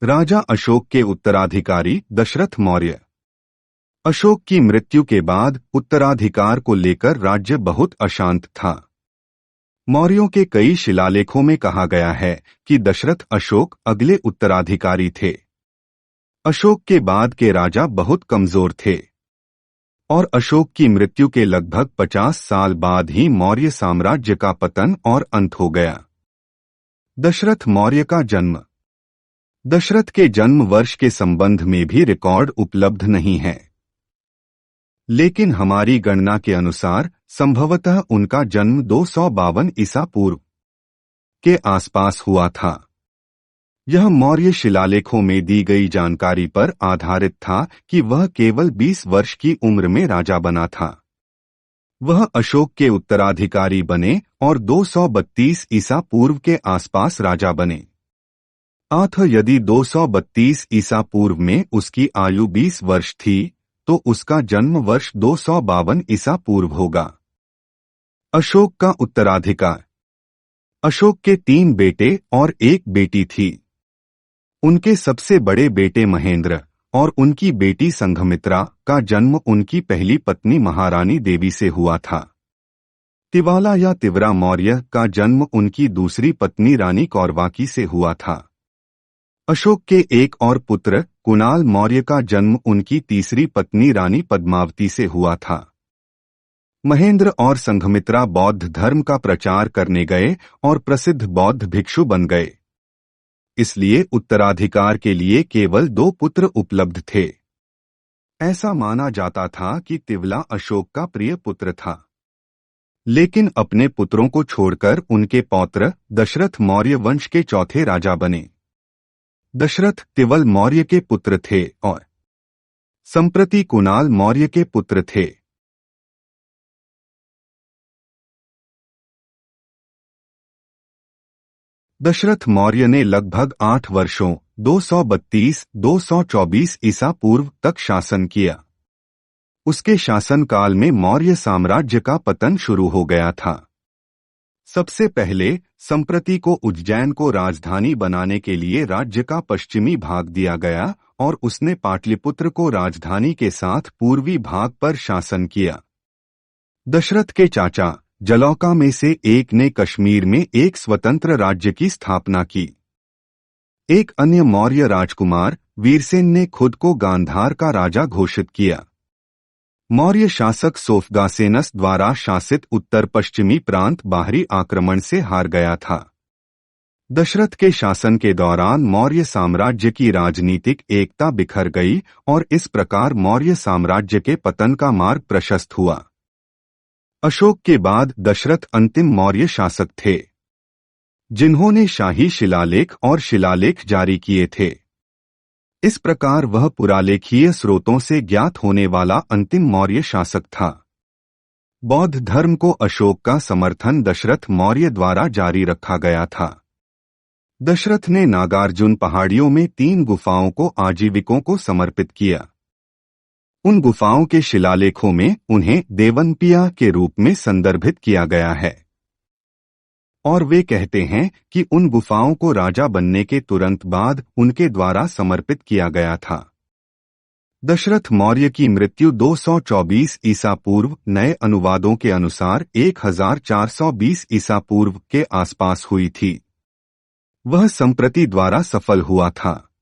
राजा अशोक के उत्तराधिकारी दशरथ मौर्य। अशोक की मृत्यु के बाद उत्तराधिकार को लेकर राज्य बहुत अशांत था। मौर्यों के कई शिलालेखों में कहा गया है कि दशरथ अशोक अगले उत्तराधिकारी थे। अशोक के बाद के राजा बहुत कमजोर थे और अशोक की मृत्यु के लगभग 50 साल बाद ही मौर्य साम्राज्य का पतन और अंत हो गया। दशरथ मौर्य का जन्म। दशरथ के जन्म वर्ष के संबंध में भी रिकॉर्ड उपलब्ध नहीं है, लेकिन हमारी गणना के अनुसार संभवतः उनका जन्म 252 ईसा पूर्व के आसपास हुआ था। यह मौर्य शिलालेखों में दी गई जानकारी पर आधारित था कि वह केवल 20 वर्ष की उम्र में राजा बना था। वह अशोक के उत्तराधिकारी बने और 232 ईसा पूर्व के आसपास राजा बने। यदि 232 ईसा पूर्व में उसकी आयु 20 वर्ष थी तो उसका जन्म वर्ष 252 ईसा पूर्व होगा। अशोक का उत्तराधिकार। अशोक के 3 बेटे और 1 बेटी थी। उनके सबसे बड़े बेटे महेंद्र और उनकी बेटी संघमित्रा का जन्म उनकी पहली पत्नी महारानी देवी से हुआ था। तिवाला या तिवरा मौर्य का जन्म उनकी दूसरी पत्नी रानी कौरवाकी से हुआ था। अशोक के एक और पुत्र कुणाल मौर्य का जन्म उनकी तीसरी पत्नी रानी पद्मावती से हुआ था। महेंद्र और संघमित्रा बौद्ध धर्म का प्रचार करने गए और प्रसिद्ध बौद्ध भिक्षु बन गए। इसलिए उत्तराधिकार के लिए केवल 2 पुत्र उपलब्ध थे। ऐसा माना जाता था कि तिवला अशोक का प्रिय पुत्र था, लेकिन अपने पुत्रों को छोड़कर उनके पौत्र दशरथ मौर्य वंश के चौथे राजा बने। दशरथ तिवल मौर्य के पुत्र थे और संप्रति कुणाल मौर्य के पुत्र थे। दशरथ मौर्य ने लगभग 8 वर्षों 232-224 ईसा पूर्व तक शासन किया। उसके शासनकाल में मौर्य साम्राज्य का पतन शुरू हो गया था। सबसे पहले संप्रति को उज्जैन को राजधानी बनाने के लिए राज्य का पश्चिमी भाग दिया गया और उसने पाटलिपुत्र को राजधानी के साथ पूर्वी भाग पर शासन किया। दशरथ के चाचा जलौका में से एक ने कश्मीर में एक स्वतंत्र राज्य की स्थापना की। एक अन्य मौर्य राजकुमार वीरसेन ने खुद को गांधार का राजा घोषित किया। मौर्य शासक सोफगासेनस द्वारा शासित उत्तर पश्चिमी प्रांत बाहरी आक्रमण से हार गया था। दशरथ के शासन के दौरान मौर्य साम्राज्य की राजनीतिक एकता बिखर गई और इस प्रकार मौर्य साम्राज्य के पतन का मार्ग प्रशस्त हुआ। अशोक के बाद दशरथ अंतिम मौर्य शासक थे जिन्होंने शाही शिलालेख और शिलालेख जारी किए थे। इस प्रकार वह पुरालेखीय स्रोतों से ज्ञात होने वाला अंतिम मौर्य शासक था। बौद्ध धर्म को अशोक का समर्थन दशरथ मौर्य द्वारा जारी रखा गया था। दशरथ ने नागार्जुन पहाड़ियों में 3 गुफाओं को आजीविकों को समर्पित किया। उन गुफाओं के शिलालेखों में उन्हें देवनपिया के रूप में संदर्भित किया गया है और वे कहते हैं कि उन गुफाओं को राजा बनने के तुरंत बाद उनके द्वारा समर्पित किया गया था। दशरथ मौर्य की मृत्यु 224 ईसा पूर्व नए अनुवादों के अनुसार 1420 ईसा पूर्व के आसपास हुई थी। वह संप्रति द्वारा सफल हुआ था।